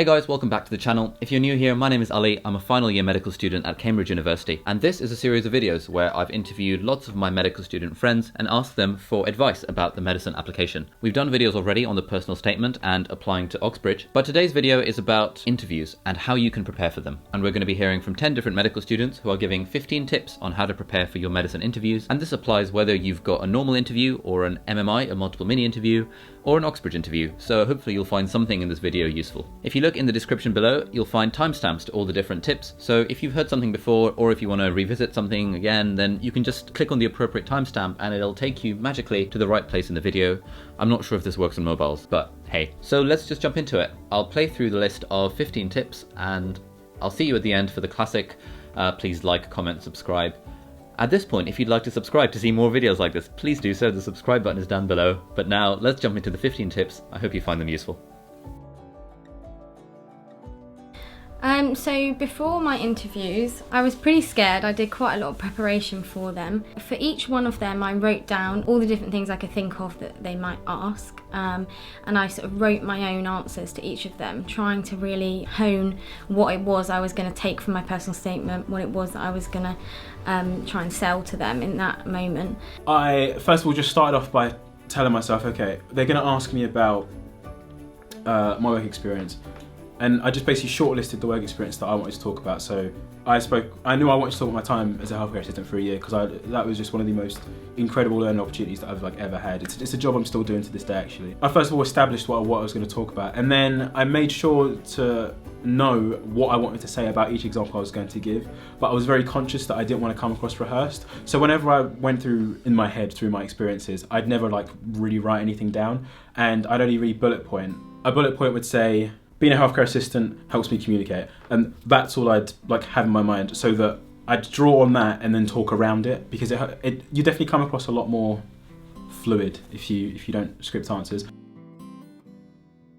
Hey guys, welcome back to the channel. If you're new here, my name is Ali. I'm a final year medical student at Cambridge University, and this is a series of videos where I've interviewed lots of my medical student friends and asked them for advice about the medicine application. We've done videos already on the personal statement and applying to Oxbridge, but today's video is about interviews and how you can prepare for them. And we're going to be hearing from 10 different medical students who are giving 15 tips on how to prepare for your medicine interviews, and this applies whether you've got a normal interview or an MMI, a multiple mini interview, or an Oxbridge interview, so hopefully you'll find something in this video useful. If you look in the description below, you'll find timestamps to all the different tips, so if you've heard something before or if you want to revisit something again, then you can just click on the appropriate timestamp and it'll take you magically to the right place in the video. I'm not sure if this works on mobiles, but hey. So let's just jump into it. I'll play through the list of 15 tips and I'll see you at the end for the classic, please like, comment, subscribe. At this point, if you'd like to subscribe to see more videos like this, please do so. The subscribe button is down below. But now, let's jump into the 15 tips. I hope you find them useful. So before my interviews, I was pretty scared. I did quite a lot of preparation for them. For each one of them, I wrote down all the different things I could think of that they might ask. And I sort of wrote my own answers to each of them, trying to really hone what it was I was going to take from my personal statement, what it was that I was going to try and sell to them in that moment. I, first of all, just started off by telling myself, okay, they're going to ask me about my work experience. And I just basically shortlisted the work experience that I wanted to talk about. So I knew I wanted to talk about my time as a healthcare assistant for a year because that was just one of the most incredible learning opportunities that I've ever had. It's a job I'm still doing to this day, actually. I first of all established what I was going to talk about, and then I made sure to know what I wanted to say about each example I was going to give, but I was very conscious that I didn't want to come across rehearsed. So whenever I went through in my head through my experiences, I'd never really write anything down, and I'd only really bullet point. A bullet point would say, being a healthcare assistant helps me communicate, and that's all I'd have in my mind, so that I'd draw on that and then talk around it, because you definitely come across a lot more fluid if you don't script answers.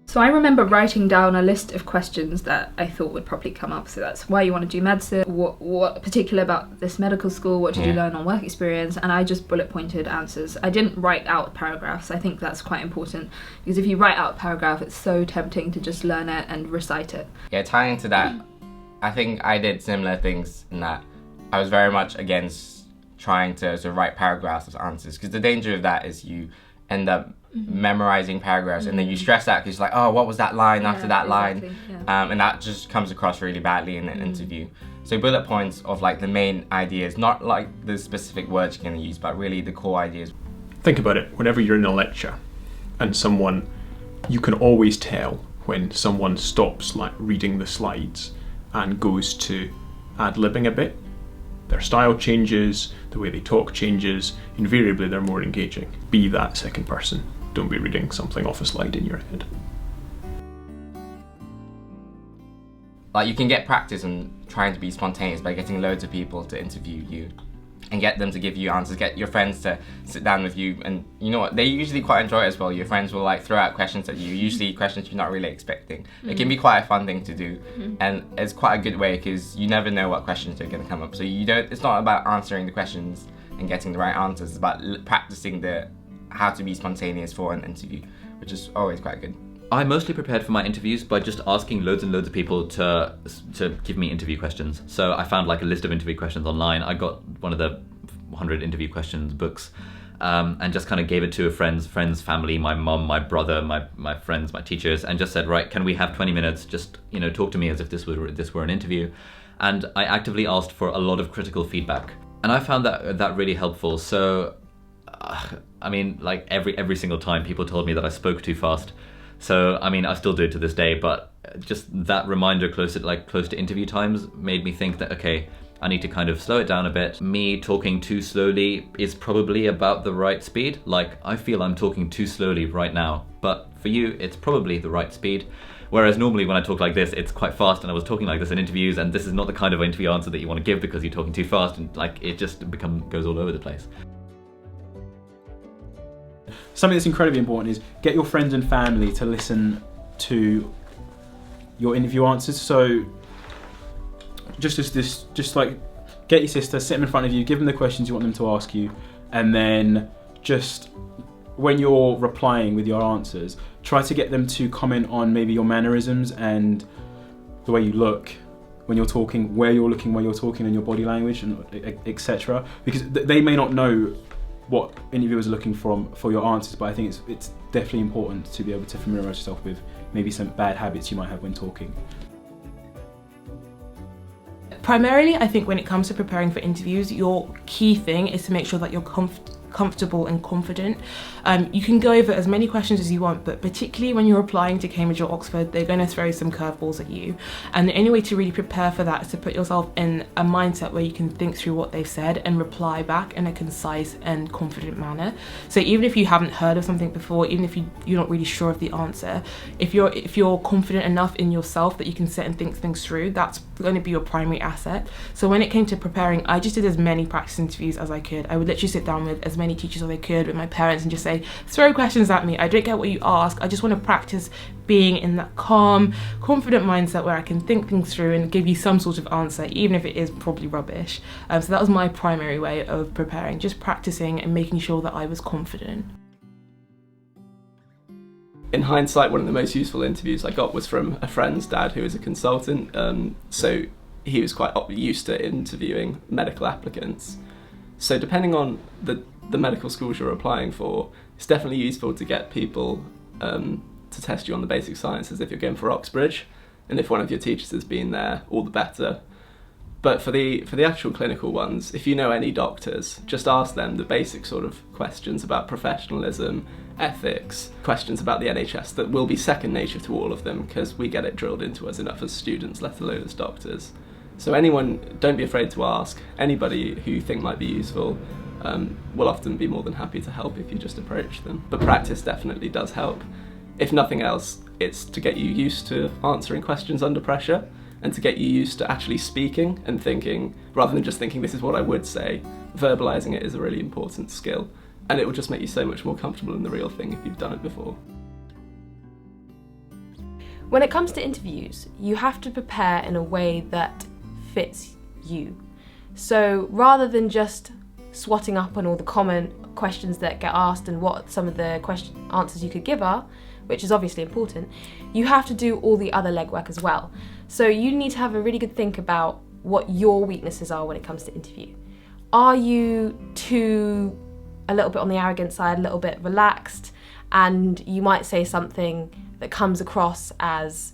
So I remember writing down a list of questions that I thought would probably come up. So that's why you want to do medicine, what particular about this medical school, what did you learn on work experience, and I just bullet pointed answers. I didn't write out paragraphs. I think that's quite important, because if you write out a paragraph, it's so tempting to just learn it and recite it. Yeah, tying into that, I think I did similar things in that I was very much against trying to write paragraphs as answers, because the danger of that is you end up memorizing paragraphs and then you stress out because you're like, oh, what was that line after that line? And that just comes across really badly in an interview. So bullet points of the main ideas, not like the specific words you're going to use, but really the core ideas. Think about it, whenever you're in a lecture and you can always tell when someone stops reading the slides and goes to ad-libbing a bit. Their style changes, the way they talk changes, invariably they're more engaging. Be that second person. Don't be reading something off a slide in your head. You can get practice on trying to be spontaneous by getting loads of people to interview you and get them to give you answers, get your friends to sit down with you, and you know what, they usually quite enjoy it as well. Your friends will throw out questions at you, usually questions you're not really expecting. It can be quite a fun thing to do, and it's quite a good way because you never know what questions are going to come up. So it's not about answering the questions and getting the right answers, it's about practicing how to be spontaneous for an interview, which is always quite good. I mostly prepared for my interviews by just asking loads and loads of people to give me interview questions. So I found a list of interview questions online. I got one of the 100 interview questions books and just kind of gave it to friends, family, my mum, my brother, my friends, my teachers, and just said, right, can we have 20 minutes? Just, talk to me as if this were an interview. And I actively asked for a lot of critical feedback. And I found that really helpful. So, every single time people told me that I spoke too fast. So, I still do it to this day, but just that reminder close to interview times made me think that, okay, I need to kind of slow it down a bit. Me talking too slowly is probably about the right speed. I feel I'm talking too slowly right now, but for you, it's probably the right speed. Whereas normally when I talk like this, it's quite fast, and I was talking like this in interviews, and this is not the kind of interview answer that you want to give because you're talking too fast, and it just goes all over the place. Something that's incredibly important is get your friends and family to listen to your interview answers. So get your sister, sit them in front of you, give them the questions you want them to ask you, and then just when you're replying with your answers, try to get them to comment on maybe your mannerisms and the way you look when you're talking, where you're looking while you're talking, and your body language, and etc. Because they may not know what interviewers are looking for your answers, but I think it's definitely important to be able to familiarise yourself with maybe some bad habits you might have when talking. Primarily, I think when it comes to preparing for interviews, your key thing is to make sure that you're comfortable and confident. You can go over as many questions as you want, but particularly when you're applying to Cambridge or Oxford, they're going to throw some curveballs at you. And the only way to really prepare for that is to put yourself in a mindset where you can think through what they've said and reply back in a concise and confident manner. So even if you haven't heard of something before, even if you're not really sure of the answer, if you're confident enough in yourself that you can sit and think things through, that's going to be your primary asset. So when it came to preparing, I just did as many practice interviews as I could. I would literally sit down with as many teachers as I could, with my parents, and just say, throw questions at me. I don't get what you ask. I just want to practice being in that calm, confident mindset where I can think things through and give you some sort of answer, even if it is probably rubbish. So that was my primary way of preparing, just practicing and making sure that I was confident. In hindsight, one of the most useful interviews I got was from a friend's dad who is a consultant. So he was quite used to interviewing medical applicants. So depending on the medical schools you're applying for, it's definitely useful to get people to test you on the basic sciences if you're going for Oxbridge. And if one of your teachers has been there, all the better. But for the actual clinical ones, if you know any doctors, just ask them the basic sort of questions about professionalism, ethics, questions about the NHS that will be second nature to all of them, because we get it drilled into us enough as students, let alone as doctors. So anyone, don't be afraid to ask. Anybody who you think might be useful will often be more than happy to help if you just approach them. But practice definitely does help. If nothing else, it's to get you used to answering questions under pressure, and to get you used to actually speaking and thinking, rather than just thinking this is what I would say. Verbalising it is a really important skill, and it will just make you so much more comfortable in the real thing if you've done it before. When it comes to interviews, you have to prepare in a way that fits you. So rather than just swatting up on all the common questions that get asked and what some of the answers you could give are, which is obviously important, you have to do all the other legwork as well. So you need to have a really good think about what your weaknesses are when it comes to interview. Are you a little bit on the arrogant side, a little bit relaxed, and you might say something that comes across as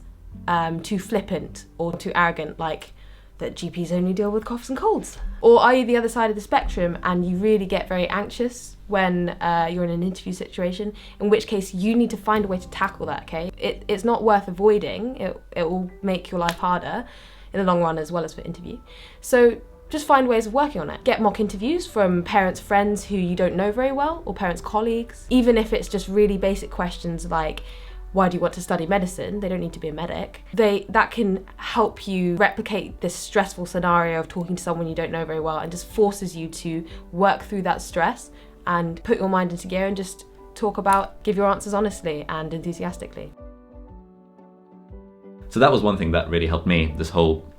too flippant or too arrogant, like that GPs only deal with coughs and colds? Or are you the other side of the spectrum and you really get very anxious when you're in an interview situation, in which case you need to find a way to tackle that, okay? It's not worth avoiding. It will make your life harder in the long run as well as for interview. So just find ways of working on it. Get mock interviews from parents' friends who you don't know very well, or parents' colleagues. Even if it's just really basic questions like, why do you want to study medicine? They don't need to be a medic. That can help you replicate this stressful scenario of talking to someone you don't know very well, and just forces you to work through that stress and put your mind into gear and just give your answers honestly and enthusiastically. So that was one thing that really helped me, this whole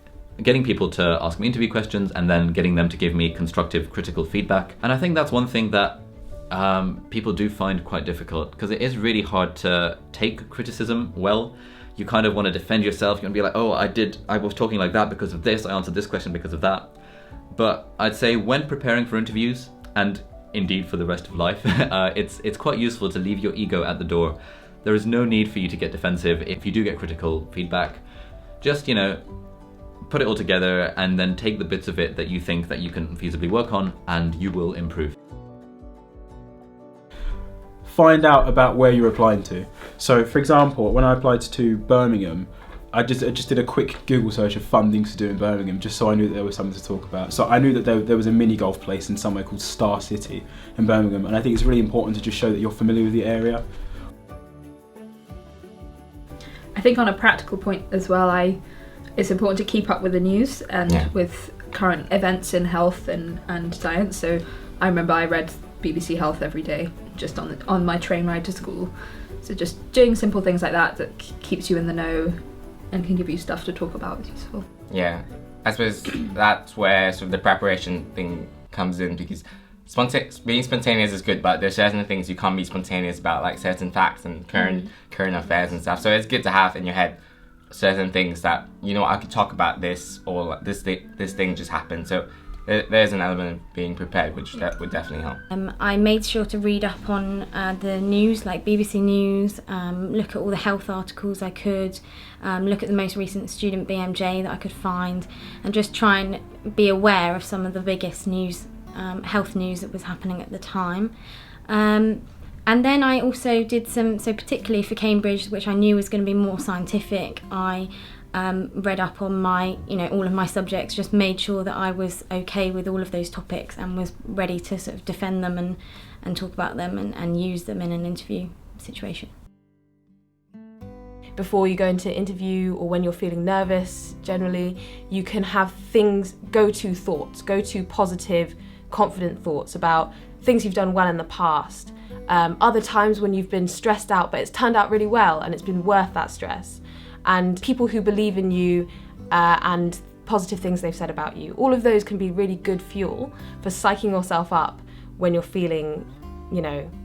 getting people to ask me interview questions and then getting them to give me constructive, critical feedback. And I think that's one thing that people do find quite difficult, because it is really hard to take criticism well. You kind of want to defend yourself. You want to be like, oh, I was talking like that because of this, I answered this question because of that. But I'd say when preparing for interviews, and indeed for the rest of life, it's quite useful to leave your ego at the door. There is no need for you to get defensive if you do get critical feedback. Just, put it all together and then take the bits of it that you think that you can feasibly work on, and you will improve. Find out about where you're applying to. So for example, when I applied to Birmingham, I just did a quick Google search of fun things to do in Birmingham, just so I knew that there was something to talk about. So I knew that there was a mini golf place in somewhere called Star City in Birmingham, and I think it's really important to just show that you're familiar with the area. I think on a practical point as well, it's important to keep up with the news and with current events in health and science. So I remember I read BBC Health every day just on my train ride to school. So just doing simple things like that keeps you in the know and can give you stuff to talk about is useful. Yeah, I suppose that's where sort of the preparation thing comes in, because being spontaneous is good, but there's certain things you can't be spontaneous about, like certain facts and current affairs and stuff. So it's good to have in your head certain things that, you know, I could talk about this, or like this thing just happened. So there's an element of being prepared, which that would definitely help. I made sure to read up on the news, like BBC News, look at all the health articles I could, look at the most recent student BMJ that I could find, and just try and be aware of some of the biggest news, health news that was happening at the time. And then I also did so particularly for Cambridge, which I knew was going to be more scientific, I read up on all of my subjects, just made sure that I was okay with all of those topics and was ready to sort of defend them and talk about them and use them in an interview situation. Before you go into interview, or when you're feeling nervous generally, you can have go-to thoughts, go-to positive, confident thoughts about things you've done well in the past. Other times when you've been stressed out but it's turned out really well and it's been worth that stress. And people who believe in you and positive things they've said about you. All of those can be really good fuel for psyching yourself up when you're feeling,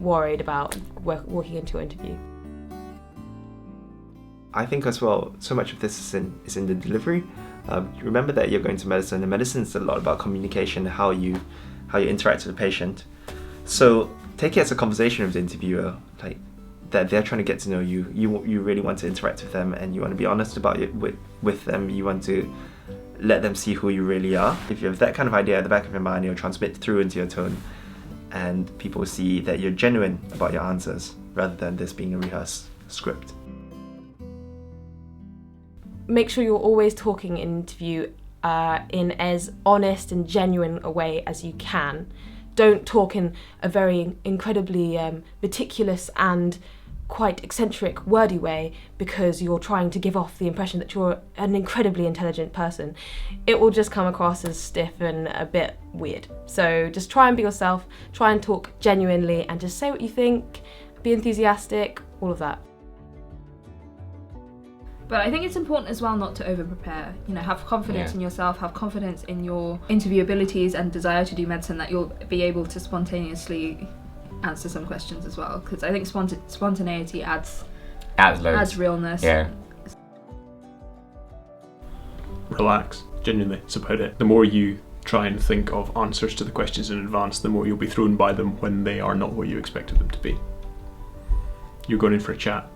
worried about walking into your interview. I think as well, so much of this is in the delivery. Remember that you're going to medicine, and medicine is a lot about communication, how you interact with the patient. So take it as a conversation with the interviewer, like that they're trying to get to know you. You really want to interact with them, and you want to be honest about it with them. You want to let them see who you really are. If you have that kind of idea at the back of your mind, you'll transmit through into your tone, and people see that you're genuine about your answers rather than this being a rehearsed script. Make sure you're always talking in interview in as honest and genuine a way as you can. Don't talk in a very incredibly meticulous and quite eccentric, wordy way because you're trying to give off the impression that you're an incredibly intelligent person. It will just come across as stiff and a bit weird. So just try and be yourself, try and talk genuinely, and just say what you think, be enthusiastic, all of that. But I think it's important as well not to over-prepare. Have confidence in yourself, have confidence in your interview abilities and desire to do medicine, that you'll be able to spontaneously answer some questions as well. Because I think spontaneity adds realness. Yeah. Relax, genuinely, it's about it. The more you try and think of answers to the questions in advance, the more you'll be thrown by them when they are not what you expected them to be. You're going in for a chat.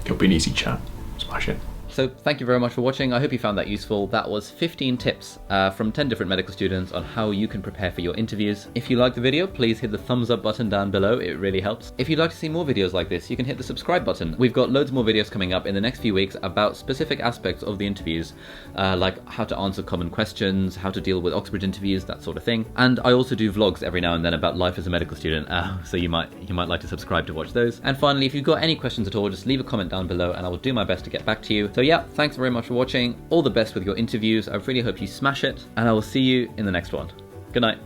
It'll be an easy chat. Smash it. So thank you very much for watching. I hope you found that useful. That was 15 tips from 10 different medical students on how you can prepare for your interviews. If you liked the video, please hit the thumbs up button down below. It really helps. If you'd like to see more videos like this, you can hit the subscribe button. We've got loads more videos coming up in the next few weeks about specific aspects of the interviews, like how to answer common questions, how to deal with Oxbridge interviews, that sort of thing. And I also do vlogs every now and then about life as a medical student, so you might like to subscribe to watch those. And finally, if you've got any questions at all, just leave a comment down below and I will do my best to get back to you. So yeah, thanks very much for watching. All the best with your interviews. I really hope you smash it, and I will see you in the next one. Good night.